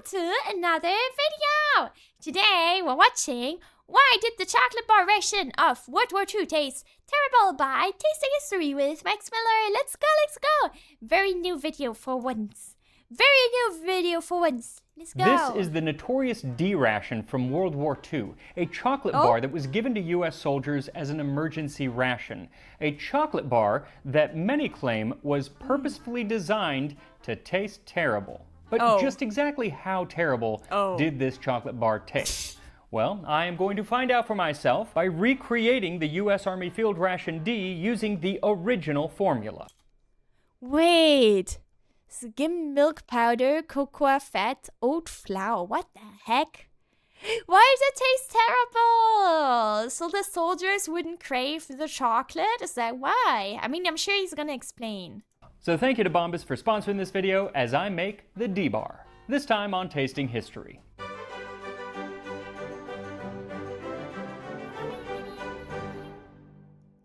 to another video. Today we're watching Why Did the Chocolate Bar Ration of WW2 Taste Terrible by Tasting History with Max Miller. Let's go. Very new video for once. Let's go. This is the notorious D-ration from World War II, a chocolate bar that was given to U.S. soldiers as an emergency ration. A chocolate bar that many claim was purposefully designed to taste terrible. But just exactly how terrible did this chocolate bar taste? Well, I am going to find out for myself by recreating the U.S. Army Field Ration D using the original formula. Wait. Skim milk powder, cocoa fat, oat flour. What the heck? Why does it taste terrible? So the soldiers wouldn't crave the chocolate? Is that why? I mean, I'm sure he's gonna explain. So thank you to Bombas for sponsoring this video as I make the D-Bar, this time on Tasting History.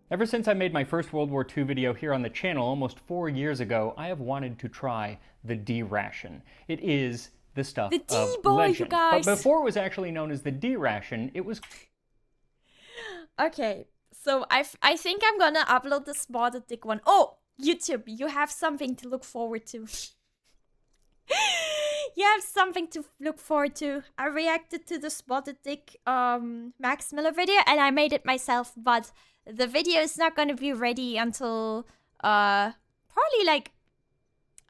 Ever since I made my first World War II video here on the channel almost 4 years ago, I have wanted to try the D-ration. It is the stuff the of D-Bar, legend. you guys. But before it was actually known as the D-ration, it was... Okay, so I think I'm gonna upload the Spotted Dick one. Oh, YouTube, you have something to look forward to. You have something to look forward to. I reacted to the Spotted Dick Max Miller video and I made it myself, but the video is not gonna be ready until probably like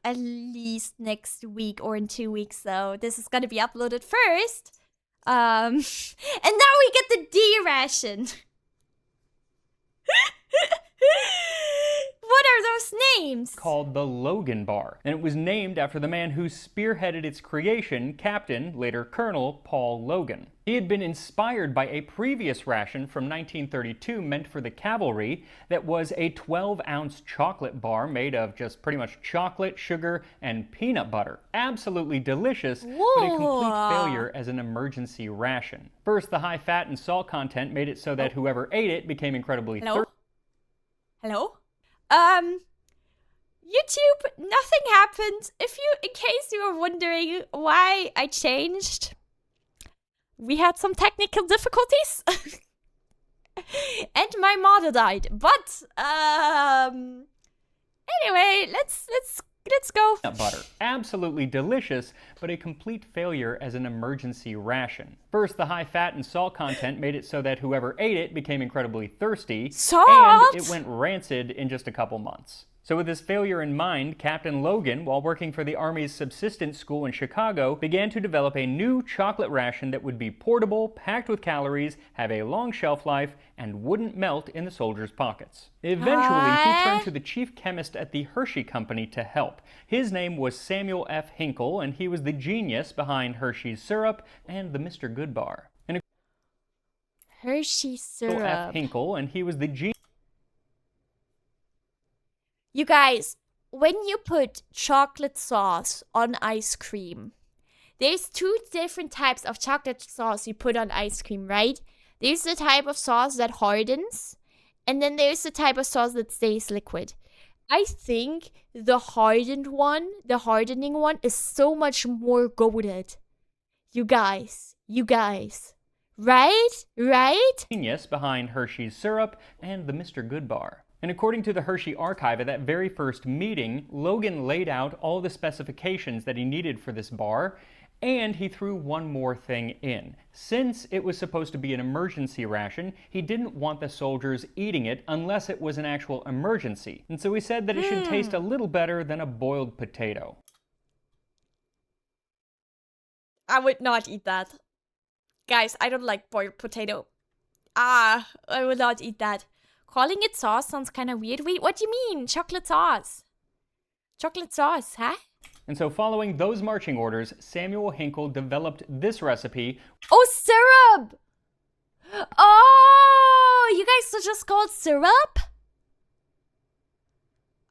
at least next week or in 2 weeks, so this is gonna be uploaded first. And now we get the D-ration. What are those names? Called the Logan Bar, and it was named after the man who spearheaded its creation, Captain, later Colonel, Paul Logan. He had been inspired by a previous ration from 1932 meant for the cavalry that was a 12-ounce chocolate bar made of just pretty much chocolate, sugar, and peanut butter. Absolutely delicious, but a complete failure as an emergency ration. First, the high fat and salt content made it so that whoever ate it became incredibly thirsty. Hello? YouTube, nothing happened. In case you were wondering why I changed, we had some technical difficulties. And my model died. But, anyway, let's go. Peanut butter. Absolutely delicious, but a complete failure as an emergency ration. First, the high fat and salt content made it so that whoever ate it became incredibly thirsty. Salt? And it went rancid in just a couple months. So with this failure in mind, Captain Logan, while working for the Army's subsistence school in Chicago, began to develop a new chocolate ration that would be portable, packed with calories, have a long shelf life, and wouldn't melt in the soldiers' pockets. Eventually, he turned to the chief chemist at the Hershey Company to help. His name was Samuel F. Hinkle, and he was the genius behind Hershey's syrup and the Mr. Good Bar. And Hershey syrup. F. Hinkle, and he was the genius. You guys, when you put chocolate sauce on ice cream, there's two different types of chocolate sauce you put on ice cream, right? There's the type of sauce that hardens, and then there's the type of sauce that stays liquid. I think the hardening one is so much more goated. You guys, right? Genius behind Hershey's syrup and the Mr. Good Bar. And according to the Hershey archive, at that very first meeting, Logan laid out all the specifications that he needed for this bar, and he threw one more thing in. Since it was supposed to be an emergency ration, he didn't want the soldiers eating it unless it was an actual emergency. And so he said that it should taste a little better than a boiled potato. I would not eat that. Guys, I don't like boiled potato. I would not eat that. Calling it sauce sounds kind of weird. Wait, what do you mean? Chocolate sauce. Chocolate sauce, huh? And so following those marching orders, Samuel Hinkle developed this recipe. Oh, syrup! Oh, you guys just called syrup?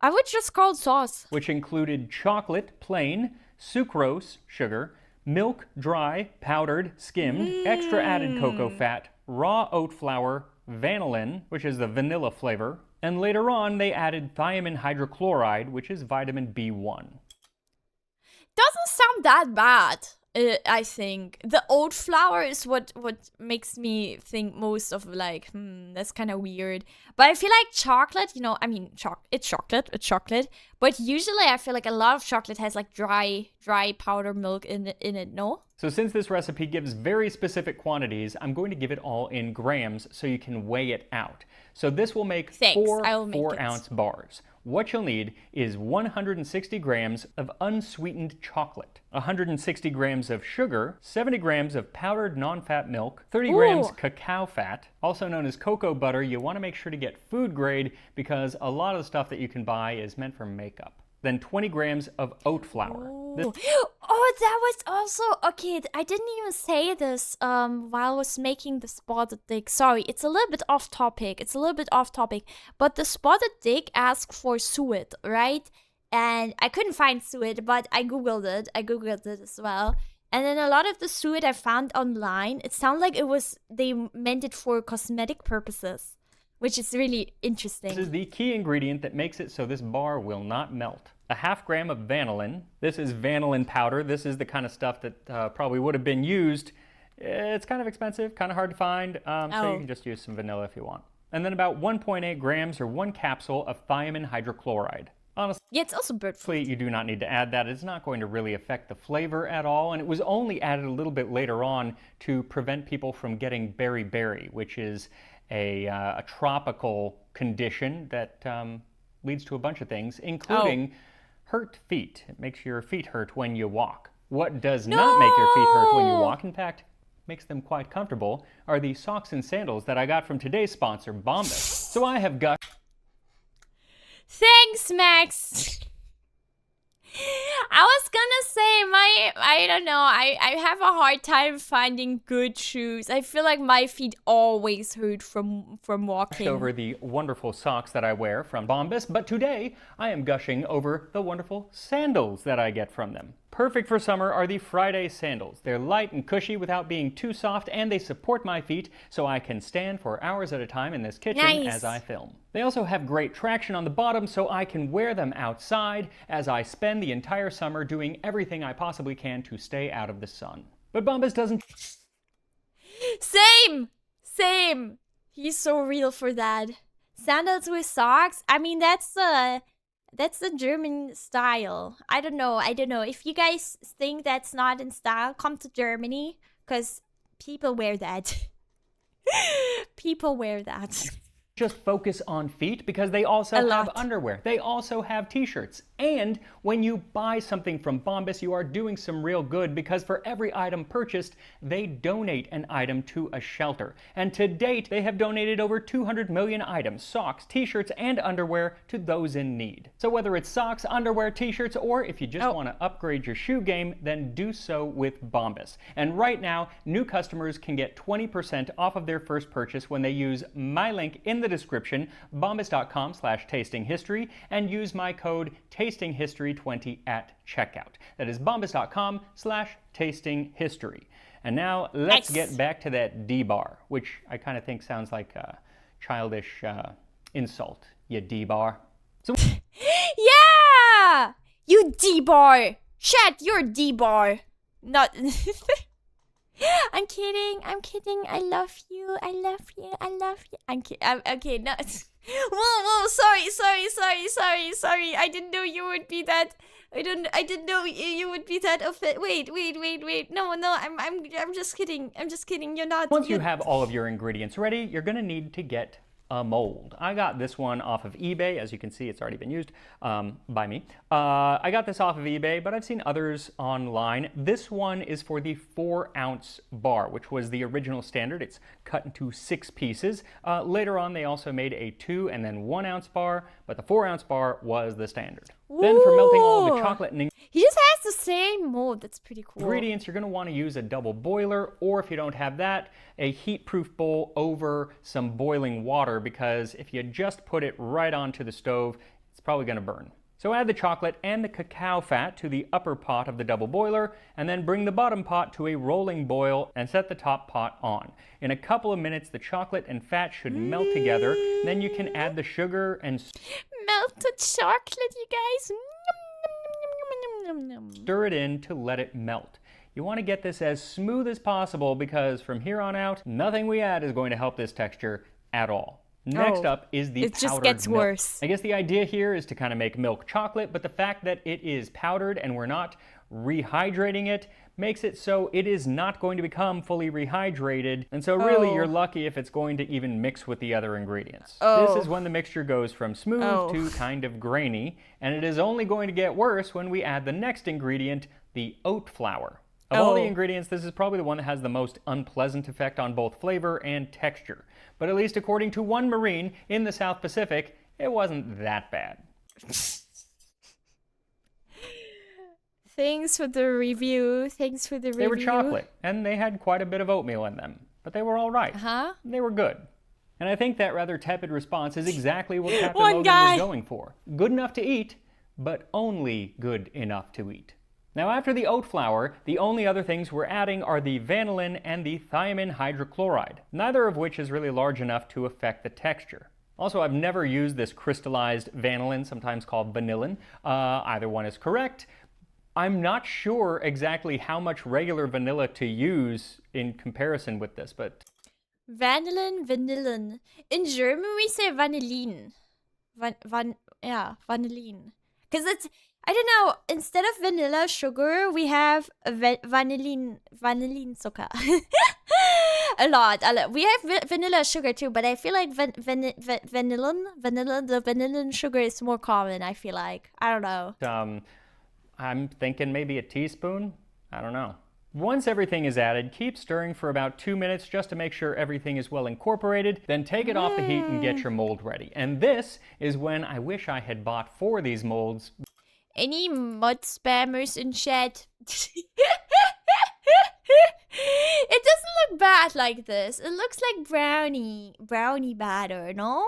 I would just call it sauce. Which included chocolate, plain, sucrose, sugar, milk, dry, powdered, skimmed, extra added cocoa fat, raw oat flour, vanillin, which is the vanilla flavor, and later on they added thiamine hydrochloride, which is vitamin B1. Doesn't sound that bad. I think the oat flour is what makes me think most of like, that's kind of weird. But I feel like chocolate, I mean, it's chocolate. But usually I feel like a lot of chocolate has like dry powder milk in it, no? So since this recipe gives very specific quantities, I'm going to give it all in grams so you can weigh it out. So this will make four 4-ounce bars. What you'll need is 160 grams of unsweetened chocolate, 160 grams of sugar, 70 grams of powdered non-fat milk, 30 grams cacao fat, also known as cocoa butter. You want to make sure to get food grade because a lot of the stuff that you can buy is meant for makeup. Then 20 grams of oat flour. Oh, that was also okay. I didn't even say this while I was making the spotted dick. Sorry, it's a little bit off topic. But the spotted dick asked for suet, right? And I couldn't find suet, but I googled it as well. And then a lot of the suet I found online, it sounded like they meant it for cosmetic purposes, which is really interesting. This is the key ingredient that makes it so this bar will not melt. A half gram of vanillin. This is vanillin powder. This is the kind of stuff that probably would have been used. It's kind of expensive, kind of hard to find, so you can just use some vanilla if you want. And then about 1.8 grams or 1 capsule of thiamine hydrochloride. Honestly, yeah, it's also bird food. You do not need to add that. It's not going to really affect the flavor at all, and it was only added a little bit later on to prevent people from getting beriberi, which is a tropical condition that leads to a bunch of things, including hurt feet. It makes your feet hurt when you walk. What does not make your feet hurt when you walk, in fact, makes them quite comfortable, are the socks and sandals that I got from today's sponsor, Bombas. So I have got... Thanks, Max. I was gonna say I don't know, I have a hard time finding good shoes. I feel like my feet always hurt from walking. Over the wonderful socks that I wear from Bombas, but today I am gushing over the wonderful sandals that I get from them. Perfect for summer are the Friday sandals. They're light and cushy without being too soft, and they support my feet so I can stand for hours at a time in this kitchen as I film. They also have great traction on the bottom so I can wear them outside as I spend the entire summer doing everything I possibly can to stay out of the sun. But Bombas doesn't... Same! He's so real for that. Sandals with socks? I mean, that's the German style. I don't know. If you guys think that's not in style, come to Germany, because people wear that. People wear that. Just focus on feet because they also have underwear. They also have t-shirts. And when you buy something from Bombas, you are doing some real good because for every item purchased, they donate an item to a shelter. And to date, they have donated over 200 million items, socks, t-shirts, and underwear to those in need. So whether it's socks, underwear, t-shirts, or if you just want to upgrade your shoe game, then do so with Bombas. And right now, new customers can get 20% off of their first purchase when they use my link in the description, bombas.com/tastinghistory, and use my code tastinghistory20 at checkout. That is bombas.com/tastinghistory. And now let's get back to that D-bar, which I kind of think sounds like a childish insult. You D-bar. So yeah! You D-bar! Chat, you're D-bar. Not... I'm kidding. I love you. I'm kidding. Okay, no. Whoa, sorry. I didn't know you would be that. I didn't know you would be that offended. Wait. No, I'm just kidding. You're not. Once you have all of your ingredients ready, you're gonna need to get a mold. I got this one off of eBay. As you can see, it's already been used by me. I got this off of eBay, but I've seen others online. This one is for the 4-ounce bar, which was the original standard. It's cut into 6 pieces. Later on, they also made a 2 and then 1-ounce bar, but the 4-ounce bar was the standard. Ooh. Then for melting all the chocolate and he just has the same mold. That's pretty cool. Ingredients, you're going to want to use a double boiler, or if you don't have that, a heat-proof bowl over some boiling water, because if you just put it right onto the stove, it's probably going to burn. So add the chocolate and the cacao fat to the upper pot of the double boiler, and then bring the bottom pot to a rolling boil and set the top pot on. In a couple of minutes, the chocolate and fat should melt together. Then you can add the sugar and melted chocolate, you guys. Stir it in to let it melt. You want to get this as smooth as possible because from here on out, nothing we add is going to help this texture at all. Next up is the powdered milk. It just gets worse. I guess the idea here is to kind of make milk chocolate, but the fact that it is powdered and we're not rehydrating it makes it so it is not going to become fully rehydrated, and so really you're lucky if it's going to even mix with the other ingredients. This is when the mixture goes from smooth to kind of grainy, and it is only going to get worse when we add the next ingredient, the oat flour. Of all the ingredients, this is probably the one that has the most unpleasant effect on both flavor and texture. But at least according to one Marine in the South Pacific, it wasn't that bad. Thanks for the review. They were chocolate, and they had quite a bit of oatmeal in them. But they were all right. They were good. And I think that rather tepid response is exactly what Captain Logan was going for. Good enough to eat, but only good enough to eat. Now after the oat flour, the only other things we're adding are the vanillin and the thiamine hydrochloride, neither of which is really large enough to affect the texture. Also, I've never used this crystallized vanillin, sometimes called vanillin. Either one is correct. I'm not sure exactly how much regular vanilla to use in comparison with this, but... Vanillin. In German we say vanillin. Vanillin. Because it's, I don't know, instead of vanilla sugar, we have vanillin sugar. a lot. We have vanilla sugar too, but I feel like vanilla, the vanillin sugar is more common, I feel like. I don't know. I'm thinking maybe a teaspoon? I don't know. Once everything is added, keep stirring for about 2 minutes just to make sure everything is well incorporated, then take it off the heat and get your mold ready. And this is when I wish I had bought 4 of these molds. Any mud spammers in chat? It doesn't look bad like this. It looks like brownie batter, no?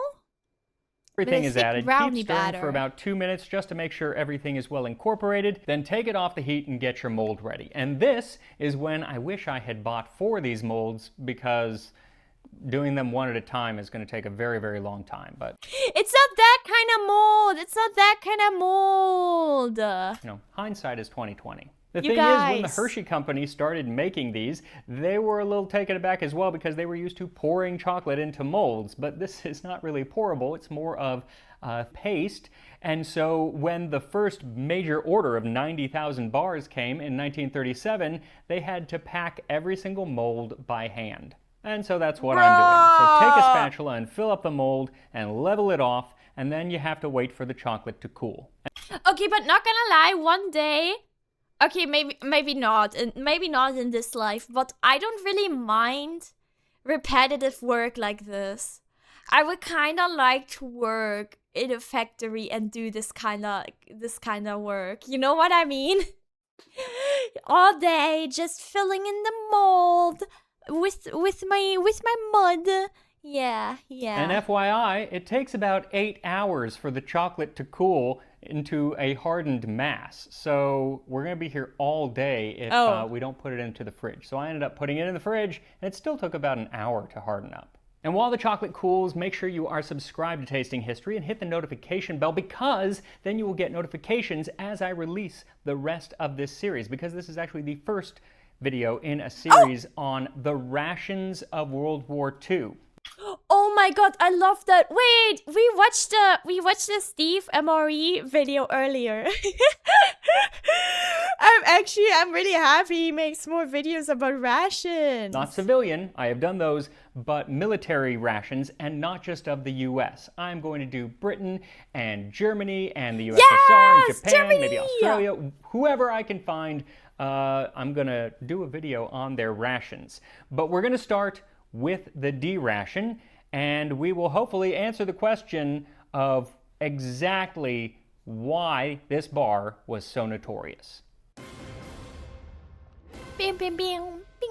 Everything is added, keep stirring for about 2 minutes just to make sure everything is well incorporated, then take it off the heat and get your mold ready. And this is when I wish I had bought 4 of these molds because doing them one at a time is going to take a very, very long time. But it's not that kind of mold. It's not that kind of mold. You know, hindsight is 20/20. The thing is, when the Hershey company started making these, they were a little taken aback as well because they were used to pouring chocolate into molds. But this is not really pourable, it's more of paste. And so when the first major order of 90,000 bars came in 1937, they had to pack every single mold by hand. And so that's what I'm doing. So take a spatula and fill up the mold and level it off, and then you have to wait for the chocolate to cool. Okay, but not gonna lie, one day... Okay, maybe not in this life, but I don't really mind repetitive work like this. I would kind of like to work in a factory and do this kind of work. You know what I mean? All day, just filling in the mold with my mud. Yeah. And FYI, it takes about 8 hours for the chocolate to cool into a hardened mass. So we're going to be here all day if we don't put it into the fridge. So I ended up putting it in the fridge, and it still took about an hour to harden up. And while the chocolate cools, make sure you are subscribed to Tasting History and hit the notification bell, because then you will get notifications as I release the rest of this series, because this is actually the first video in a series on the rations of World War II. Oh my god, I love that. Wait, we watched the Steve MRE video earlier. I'm really happy he makes more videos about rations. Not civilian, I have done those, but military rations, and not just of the US. I'm going to do Britain and Germany and the USSR and Japan, Germany! Maybe Australia, whoever I can find. I'm gonna do a video on their rations. But we're gonna start with the D-ration, and we will hopefully answer the question of exactly why this bar was so notorious. Bing, bing, bing, bing.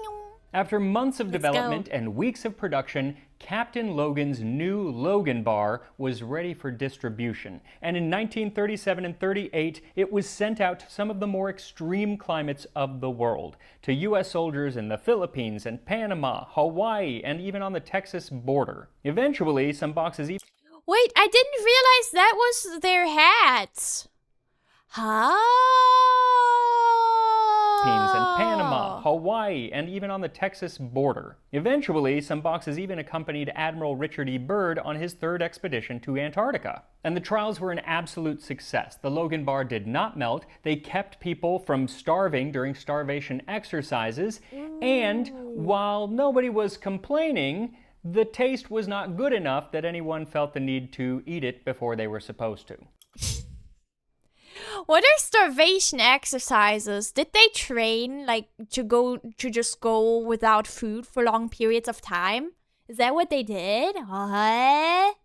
After months of development and weeks of production, Captain Logan's new Logan Bar was ready for distribution. And in 1937 and 38, it was sent out to some of the more extreme climates of the world, to U.S. soldiers in the Philippines and Panama, Hawaii, and even on the Texas border. Eventually, some boxes even... Wait, I didn't realize that was their hats. And Panama Panama, Hawaii, and even on the Texas border. Eventually, some boxes even accompanied Admiral Richard E. Byrd on his third expedition to Antarctica. And the trials were an absolute success. The Logan Bar did not melt. They kept people from starving during starvation exercises. And while nobody was complaining, the taste was not good enough that anyone felt the need to eat it before they were supposed to. What are starvation exercises? Did they train to just go without food for long periods of time? Is that what they did? What?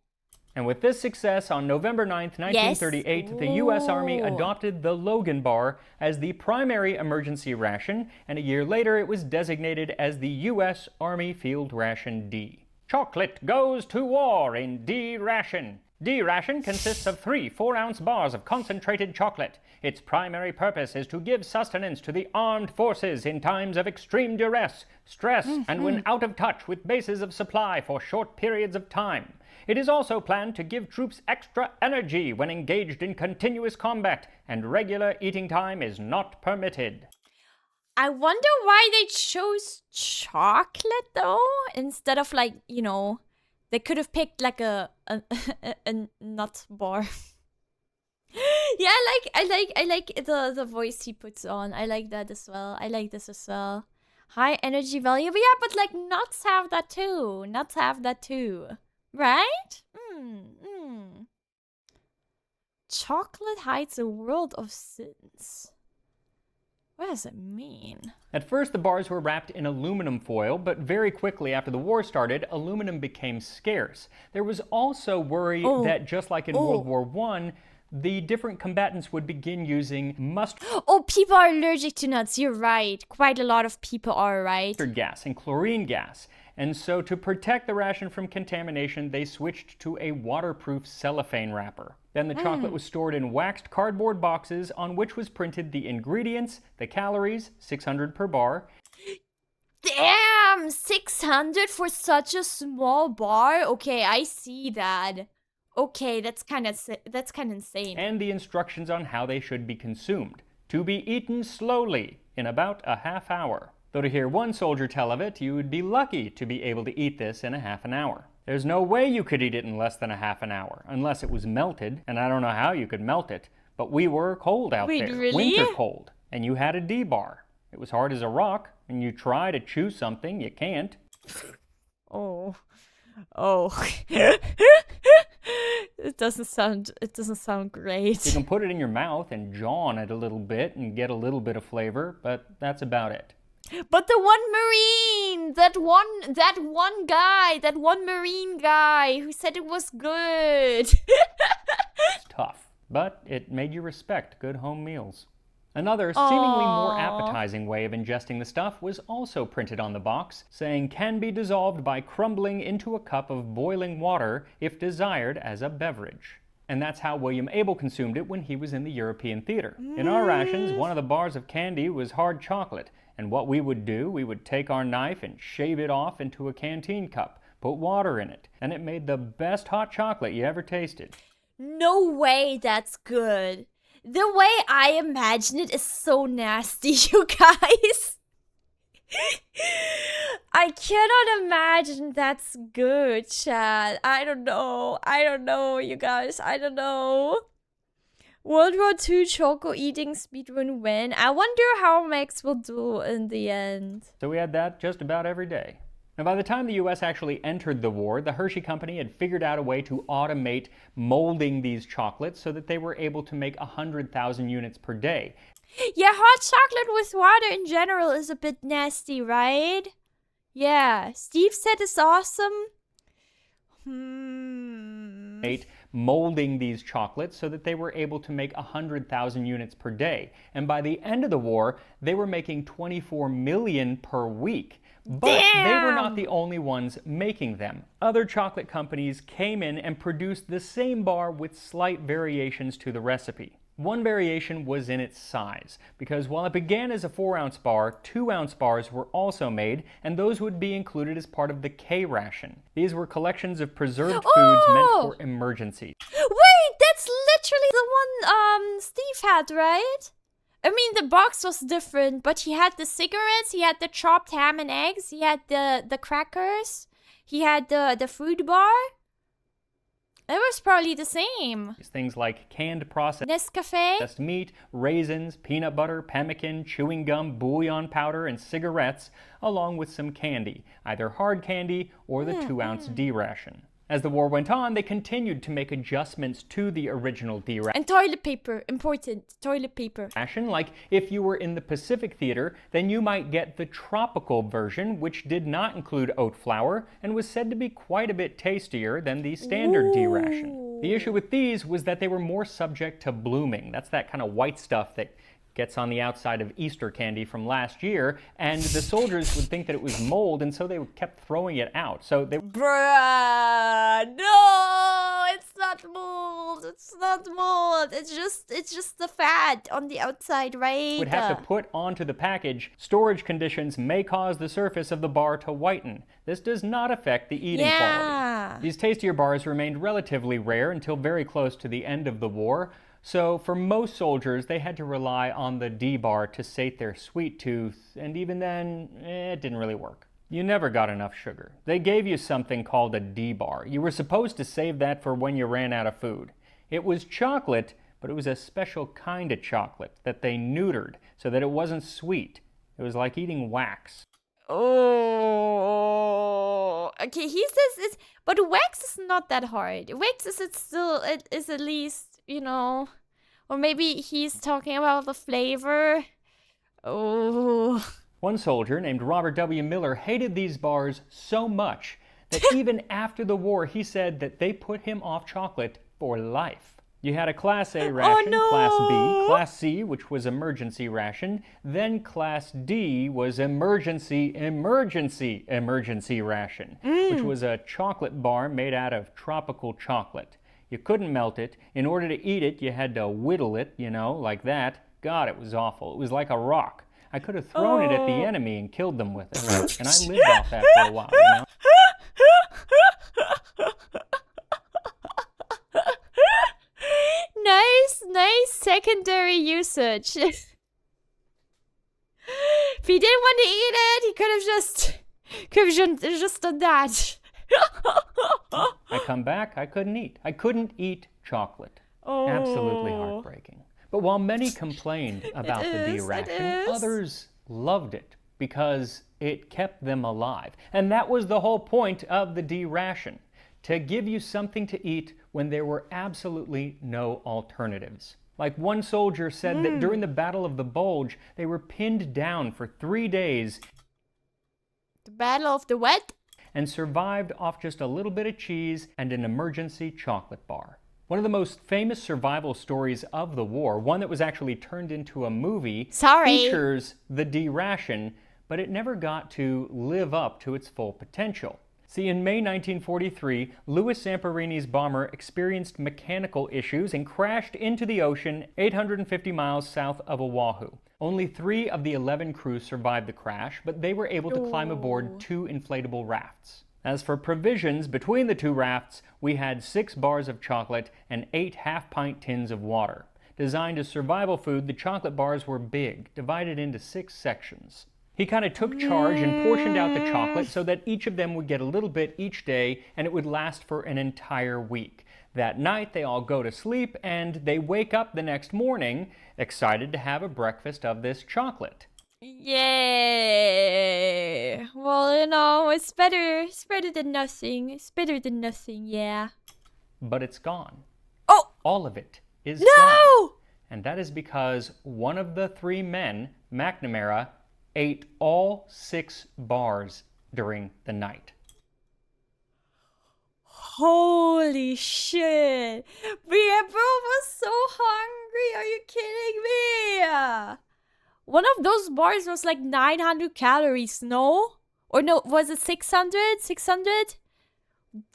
And with this success, on November 9th, 1938, the U.S. Army adopted the Logan Bar as the primary emergency ration, and a year later it was designated as the U.S. Army Field Ration D. Chocolate goes to war in D-ration. D-ration consists of 3 4-ounce bars of concentrated chocolate. Its primary purpose is to give sustenance to the armed forces in times of extreme duress, stress, and when out of touch with bases of supply for short periods of time. It is also planned to give troops extra energy when engaged in continuous combat, and regular eating time is not permitted. I wonder why they chose chocolate though, instead of they could have picked a nut bar. Yeah, I like the voice he puts on. I like that as well. I like this as well. High energy value, but yeah, but nuts have that too. Nuts have that too, right? Chocolate hides a world of sins. What does it mean? At first, the bars were wrapped in aluminum foil, but very quickly after the war started, aluminum became scarce. There was also worry that just like in World War I, the different combatants would begin using mustard people are allergic to nuts. You're right. Quite a lot of people are, right? gas and chlorine gas. And so to protect the ration from contamination, they switched to a waterproof cellophane wrapper. Then the chocolate was stored in waxed cardboard boxes on which was printed the ingredients, the calories, 600 per bar. Damn, 600 for such a small bar? Okay, I see that. Okay, that's kind of insane. And the instructions on how they should be consumed. To be eaten slowly, in about a half hour. Though to hear one soldier tell of it, you would be lucky to be able to eat this in a half an hour. There's no way you could eat it in less than a half an hour, unless it was melted, and I don't know how you could melt it, but we were cold out there. Really? Winter cold, and you had a D-bar. It was hard as a rock, and you try to chew something, you can't. Oh. It doesn't sound great. You can put it in your mouth and jaw on it a little bit and get a little bit of flavor, but that's about it. But the one Marine, that one Marine guy who said it was good. It's tough, but it made you respect good home meals. Another seemingly more appetizing way of ingesting the stuff was also printed on the box, saying can be dissolved by crumbling into a cup of boiling water if desired as a beverage. And that's how William Abel consumed it when he was in the European theater. In our rations, one of the bars of candy was hard chocolate, and what we would do, we would take our knife and shave it off into a canteen cup, put water in it, and it made the best hot chocolate you ever tasted. No way that's good. The way I imagine it is so nasty, you guys. I cannot imagine that's good, Chad. I don't know, you guys. I don't know. World War II choco eating speedrun win. I wonder how Max will do in the end. So we had that just about every day. Now, by the time the U.S. actually entered the war, the Hershey Company had figured out a way to automate molding these chocolates so that they were able to make 100,000 units per day. Yeah, hot chocolate with water in general is a bit nasty, right? Yeah, Steve said it's awesome. Molding these chocolates so that they were able to make 100,000 units per day. And by the end of the war, they were making 24 million per week. But they were not the only ones making them. Other chocolate companies came in and produced the same bar with slight variations to the recipe. One variation was in its size, because while it began as a 4-ounce bar, 2-ounce bars were also made, and those would be included as part of the K ration. These were collections of preserved foods meant for emergencies. Wait, that's literally the one Steve had, right? I mean, the box was different, but he had the cigarettes, he had the chopped ham and eggs, he had the crackers, he had the food bar. It was probably the same. Things like canned processed Nescafe. meat, raisins, peanut butter, pemmican, chewing gum, bouillon powder, and cigarettes, along with some candy, either hard candy or the 2-ounce D-ration. As the war went on, they continued to make adjustments to the original D-ration. And toilet paper, important, toilet paper. Like if you were in the Pacific Theater, then you might get the tropical version, which did not include oat flour and was said to be quite a bit tastier than the standard D-ration. The issue with these was that they were more subject to blooming. That's that kind of white stuff that gets on the outside of Easter candy from last year, and the soldiers would think that it was mold, and so they kept throwing it out. So they... Bruh, no, it's not mold. It's not mold. It's just the fat on the outside, right? Would have to put onto the package. Storage conditions may cause the surface of the bar to whiten. This does not affect the eating quality. These tastier bars remained relatively rare until very close to the end of the war. So for most soldiers, they had to rely on the D-bar to sate their sweet tooth, and even then, it didn't really work. You never got enough sugar. They gave you something called a D-bar. You were supposed to save that for when you ran out of food. It was chocolate, but it was a special kind of chocolate that they neutered so that it wasn't sweet. It was like eating wax. Oh, okay, he says it's, but wax is not that hard. Wax is it is at least, you know, or maybe he's talking about the flavor. Oh. One soldier named Robert W. Miller hated these bars so much that even after the war, he said that they put him off chocolate for life. You had a Class A ration, Class B, Class C, which was emergency ration, then Class D was emergency ration, which was a chocolate bar made out of tropical chocolate. You couldn't melt it. In order to eat it, you had to whittle it, you know, like that. God, it was awful. It was like a rock. I could have thrown it at the enemy and killed them with it. And I lived off that for a while, you know. Nice secondary usage. If he didn't want to eat it, he could have just done that. I come back, I couldn't eat. I couldn't eat chocolate. Oh. Absolutely heartbreaking. But while many complained about the D-ration, others loved it because it kept them alive. And that was the whole point of the D-ration, to give you something to eat when there were absolutely no alternatives. Like one soldier said that during the Battle of the Bulge, they were pinned down for 3 days. The Battle of the what? And survived off just a little bit of cheese and an emergency chocolate bar. One of the most famous survival stories of the war, one that was actually turned into a movie, features the D-ration, but it never got to live up to its full potential. See, in May 1943, Louis Zamperini's bomber experienced mechanical issues and crashed into the ocean 850 miles south of Oahu. Only 3 of the 11 crew survived the crash, but they were able to climb aboard 2 inflatable rafts. As for provisions, between the 2 rafts, we had 6 bars of chocolate and 8 half-pint tins of water. Designed as survival food, the chocolate bars were big, divided into 6 sections. He kind of took charge and portioned out the chocolate so that each of them would get a little bit each day, and it would last for an entire week. That night, they all go to sleep, and they wake up the next morning, excited to have a breakfast of this chocolate. Yay! Well, you know, it's better than nothing. It's better than nothing, yeah. But it's gone. Oh! All of it is gone. No! And that is because one of the 3 men, McNamara, ate all 6 bars during the night. Holy shit! We both was so hungry. Are you kidding me? One of those bars was like 900 calories, no? Or no, was it 600? 600?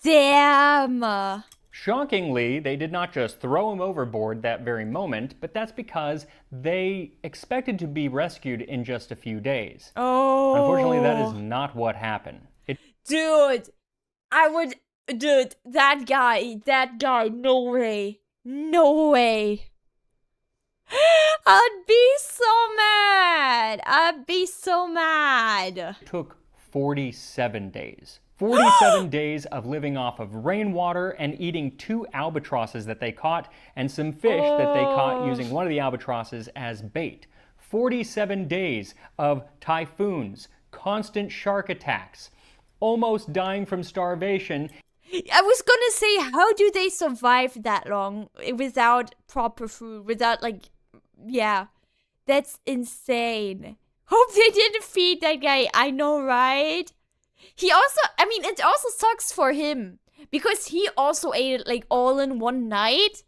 Damn! Shockingly, they did not just throw him overboard that very moment, but that's because they expected to be rescued in just a few days. Oh. Unfortunately, that is not what happened. Dude, that guy, no way. No way. I'd be so mad. I'd be so mad. It took 47 days. 47 days of living off of rainwater and eating 2 albatrosses that they caught and some fish that they caught using one of the albatrosses as bait. 47 days of typhoons, constant shark attacks, almost dying from starvation. I was gonna say, how do they survive that long without proper food, without yeah, that's insane. Hope they didn't feed that guy. I know, right? He also, it also sucks for him because he also ate it all in one night.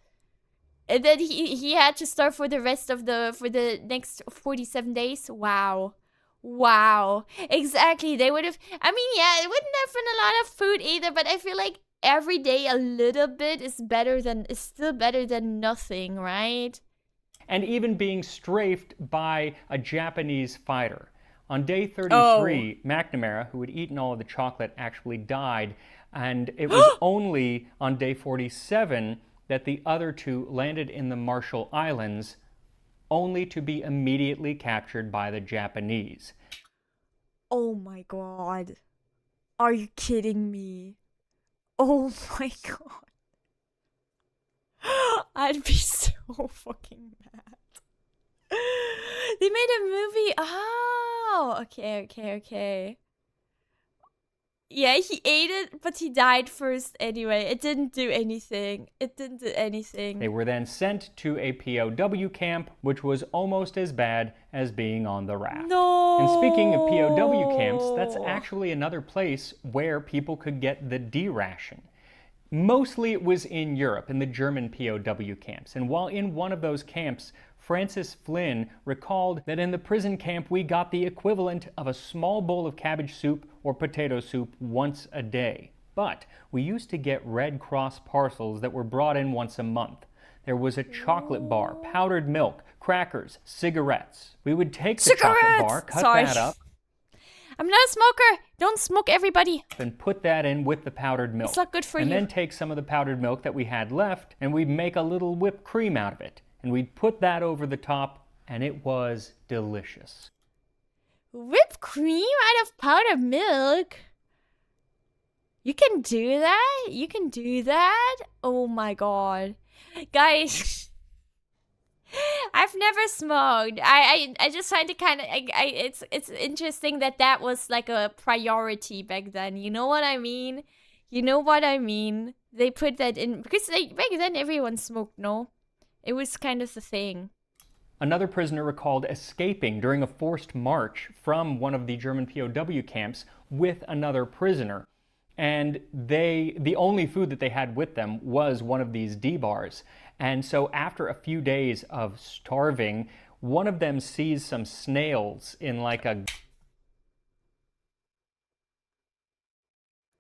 And then he had to starve for the rest of for the next 47 days. Wow. Wow. Exactly. They would have, yeah, it wouldn't have been a lot of food either, but I feel like every day a little bit is still better than nothing, right? And even being strafed by a Japanese fighter. On day 33, McNamara, who had eaten all of the chocolate, actually died, and it was only on day 47 that the other 2 landed in the Marshall Islands, only to be immediately captured by the Japanese. Oh my god. Are you kidding me? Oh my god. I'd be so fucking mad. They made a movie. Oh, okay. Yeah, he ate it, but he died first anyway. It didn't do anything. They were then sent to a POW camp, which was almost as bad as being on the raft. No. And speaking of POW camps, that's actually another place where people could get the D-ration. Mostly it was in Europe, in the German POW camps. And while in one of those camps, Francis Flynn recalled that in the prison camp we got the equivalent of a small bowl of cabbage soup or potato soup once a day. But we used to get Red Cross parcels that were brought in once a month. There was a chocolate bar, powdered milk, crackers, cigarettes. We would take the chocolate bar, cut that up. I'm not a smoker. Don't smoke, everybody. And put that in with the powdered milk. It's not good for you. And then take some of the powdered milk that we had left, and we'd make a little whipped cream out of it. And we'd put that over the top, and it was delicious. Whipped cream out of powdered milk? You can do that? You can do that? Oh my god. Guys... I've never smoked. I just find it kind of it's interesting that was like a priority back then. You know what I mean? They put that in because back then everyone smoked. No, it was kind of the thing. Another prisoner recalled escaping during a forced march from one of the German POW camps with another prisoner. And the only food that they had with them was one of these D-bars. And so after a few days of starving, one of them sees some snails in like a...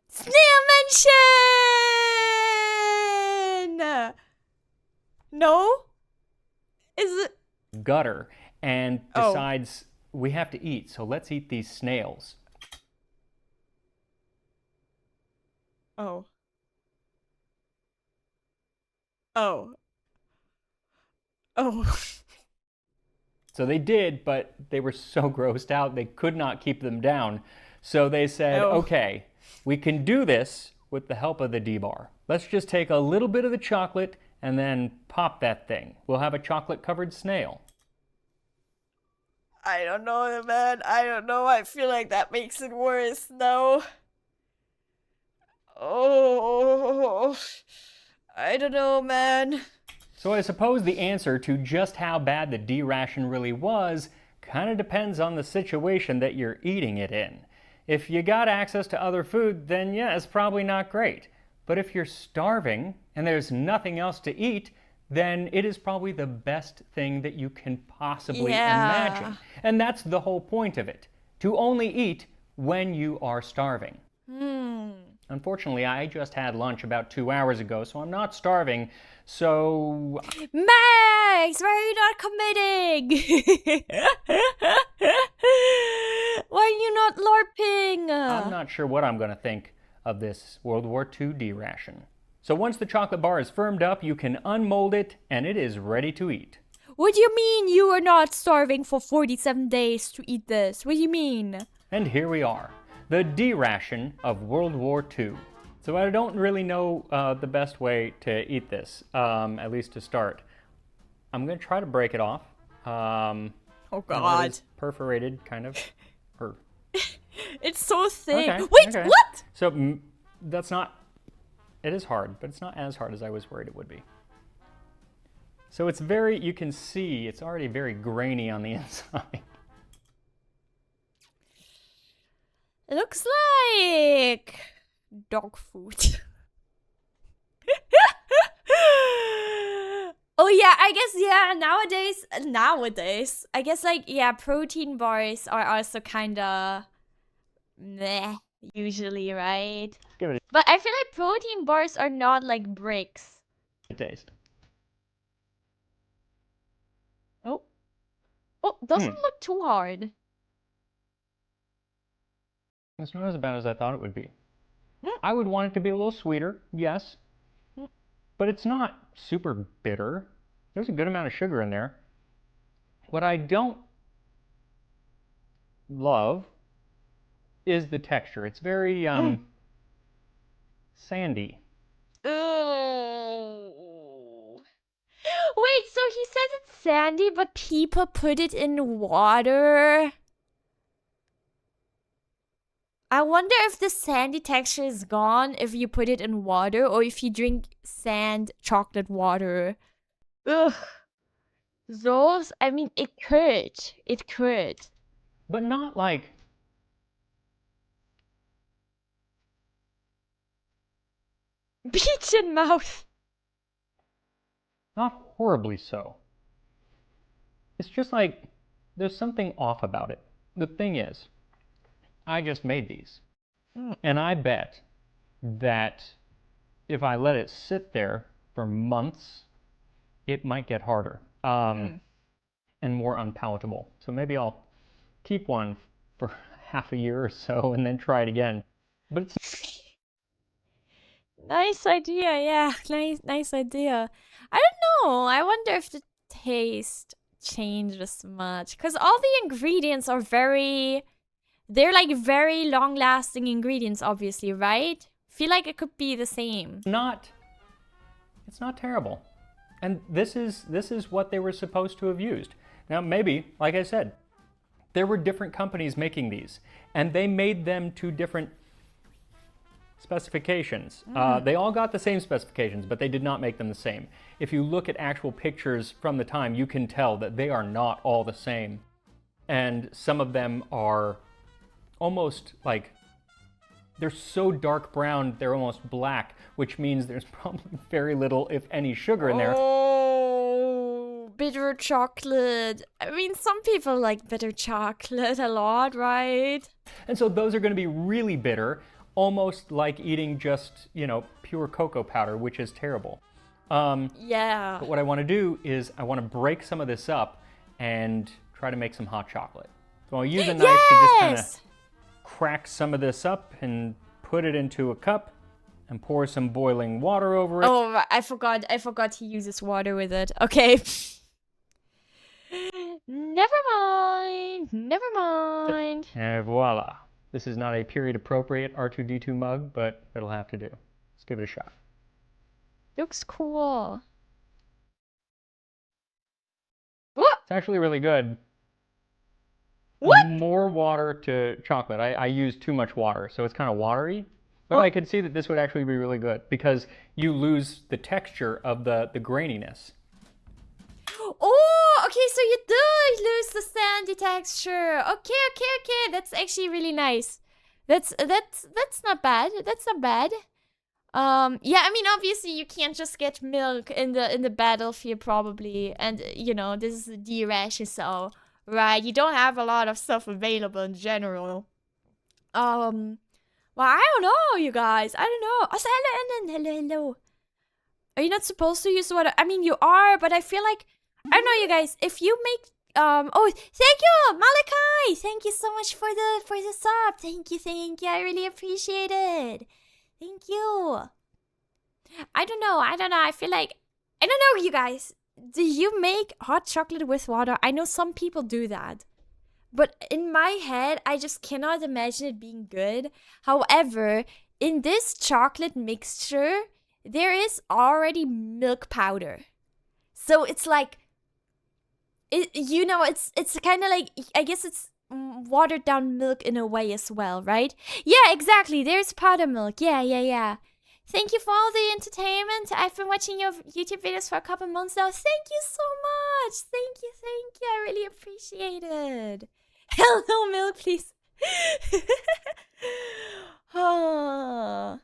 Snail mention! No? Is it... gutter, and decides we have to eat, so let's eat these snails. Oh. So they did, but they were so grossed out they could not keep them down. So they said, okay, we can do this with the help of the D-bar. Let's just take a little bit of the chocolate and then pop that thing. We'll have a chocolate-covered snail. I don't know, man. I don't know. I feel like that makes it worse. No. Oh, I don't know, man. So I suppose the answer to just how bad the D-ration really was kind of depends on the situation that you're eating it in. If you got access to other food, then yeah, it's probably not great. But if you're starving and there's nothing else to eat, then it is probably the best thing that you can possibly imagine. And that's the whole point of it, to only eat when you are starving. Unfortunately, I just had lunch about 2 hours ago, so I'm not starving, so... Max, why are you not committing? Why are you not LARPing? I'm not sure what I'm going to think of this World War II D-ration. So once the chocolate bar is firmed up, you can unmold it, and it is ready to eat. What do you mean you are not starving for 47 days to eat this? What do you mean? And here we are, the D-ration of World War II. So I don't really know the best way to eat this, at least to start. I'm gonna try to break it off. Oh God. It's perforated, kind of. Or... It's so thin. Okay, Wait, okay. what? So that's not... It is hard, but it's not as hard as I was worried it would be. So it's very... You can see it's already very grainy on the inside. It looks like dog food. Oh yeah, I guess, yeah, nowadays, I guess, like, yeah, protein bars are also kinda meh, usually, right? Give it But I feel like protein bars are not like bricks. a taste. Oh. Oh, doesn't look too hard. It's not as bad as I thought it would be. I would want it to be a little sweeter, yes. But it's not super bitter. There's a good amount of sugar in there. What I don't love is the texture. It's very sandy. Ooh. Wait, so he says it's sandy, but people put it in water? I wonder if the sandy texture is gone if you put it in water or if you drink sand chocolate water. Ugh. Those, I mean, it could. It could. But not like... Beach in mouth. Not horribly so. It's just like, there's something off about it. The thing is, I just made these. And I bet that if I let it sit there for months, it might get harder and more unpalatable. So maybe I'll keep one for half a year or so and then try it again. But it's... Nice idea, yeah. Nice idea. I don't know. I wonder if the taste changes much. Because all the ingredients are very... They're like very long-lasting ingredients, obviously, right? Feel like it could be the same. It's not terrible. And this is what they were supposed to have used. Now, maybe, like I said, there were different companies making these, and they made them to different specifications. They all got the same specifications, but they did not make them the same. If you look at actual pictures from the time, you can tell that they are not all the same. And some of them are almost like, they're so dark brown, they're almost black, which means there's probably very little, if any, sugar in there. Oh, bitter chocolate. I mean, some people like bitter chocolate a lot, right? And so those are going to be really bitter, almost like eating just, you know, pure cocoa powder, which is terrible. Yeah. But what I want to do is I want to break some of this up and try to make some hot chocolate. So I'll use a knife to just kind of crack some of this up and put it into a cup and pour some boiling water over it. Oh, I forgot he uses water with it. Okay. Never mind. And voila. This is not a period appropriate R2D2 mug, but it'll have to do. Let's give it a shot. Looks cool. What? It's actually really good. What? More water to chocolate. I use too much water, so it's kind of watery. But I could see that this would actually be really good because you lose the texture of the graininess. Oh, okay, so you do lose the sandy texture. Okay. That's actually really nice. That's not bad. That's not bad. Yeah, I mean, obviously you can't just get milk in the battlefield probably, and you know this is a D-ration, so right, you don't have a lot of stuff available in general. Well, I don't know, you guys. I don't know. Also, hello. Are you not supposed to use water? I mean, you are, but I feel like I don't know, you guys. If you make oh, thank you, Malachi. Thank you so much for the sub. Thank you. I really appreciate it. Thank you. I don't know. I feel like I don't know, you guys. do you make hot chocolate with water? I know some people do that. But in my head, I just cannot imagine it being good. However, in this chocolate mixture, there is already milk powder. So it's like, it's kind of like, I guess it's watered down milk in a way as well, right? Yeah, exactly. There's powder milk. Yeah. Thank you for all the entertainment. I've been watching your YouTube videos for a couple months now. Thank you so much. Thank you. I really appreciate it. Hell no, milk, please. Oh.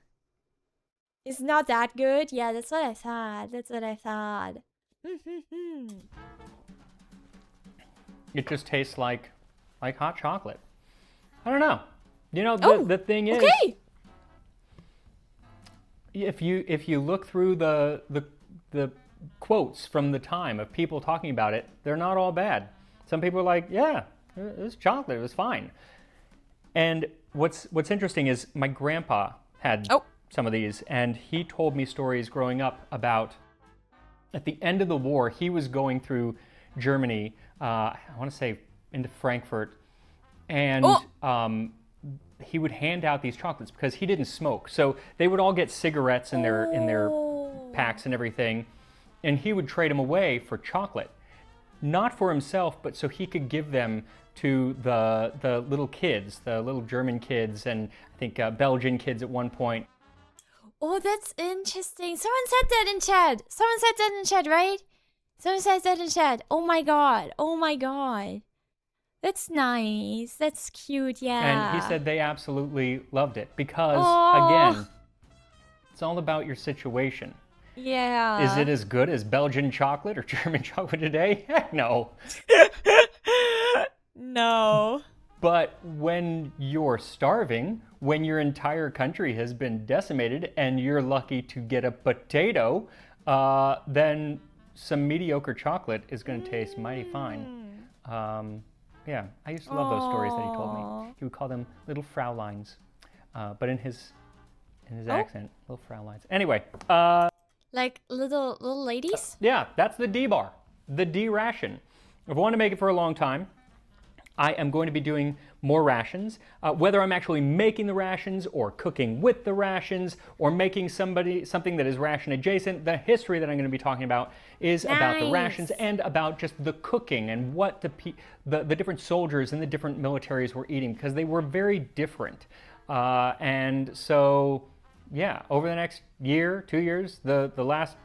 It's not that good? Yeah, that's what I thought. It just tastes like hot chocolate. I don't know. You know, the thing is, okay. if you look through the quotes from the time of people talking about it, they're not all bad. Some people are like, yeah, it was chocolate, it was fine. And what's interesting is my grandpa had some of these, and he told me stories growing up about, at the end of the war, he was going through Germany, I want to say into Frankfurt, and he would hand out these chocolates because he didn't smoke. So they would all get cigarettes in their packs and everything, and he would trade them away for chocolate. Not for himself, but so he could give them to the little kids, the little German kids, and I think Belgian kids at one point. Oh, that's interesting. Someone said that in chat. Right? Someone said that in chat. Oh my god. That's nice. That's cute, yeah. And he said they absolutely loved it because, again, it's all about your situation. Yeah. Is it as good as Belgian chocolate or German chocolate today? Heck no. No. But when you're starving, when your entire country has been decimated and you're lucky to get a potato, then some mediocre chocolate is going to taste mighty fine. Yeah, I used to love those stories that he told me. He would call them little Frauleins, but in his accent, little Frauleins. Anyway. Like little ladies? Yeah, that's the D-bar, the D-ration. I've wanted to make it for a long time. I am going to be doing more rations. Whether I'm actually making the rations or cooking with the rations or making something that is ration adjacent, the history that I'm going to be talking about is about the rations and about just the cooking and what the different soldiers and the different militaries were eating, because they were very different. And so, yeah, over the next year, 2 years, the last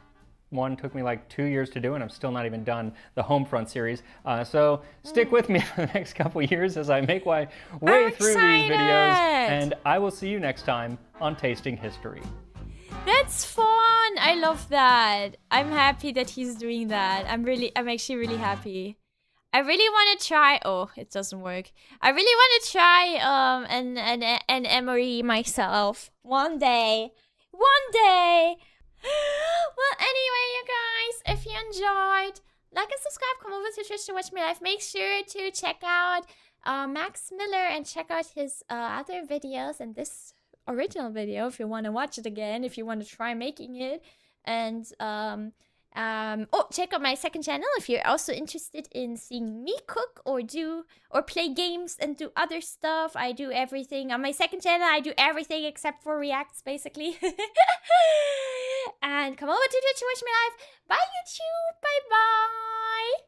one took me like 2 years to do, and I'm still not even done the Homefront series. So stick with me for the next couple years as I make my way through these videos, and I will see you next time on Tasting History. That's fun. I love that. I'm happy that he's doing that. I'm actually really happy. I really want to try. Oh, it doesn't work. I really want to try an emery myself one day. Well, anyway, you guys, if you enjoyed, like and subscribe, come over to Twitch to watch me live. Make sure to check out Max Miller and check out his other videos and this original video if you want to watch it again, if you want to try making it. And check out my second channel if you're also interested in seeing me cook or play games and do other stuff. I do everything on my second channel. I do everything except for reacts, basically. And come over to Twitch to watch me live. Bye, YouTube. Bye-bye.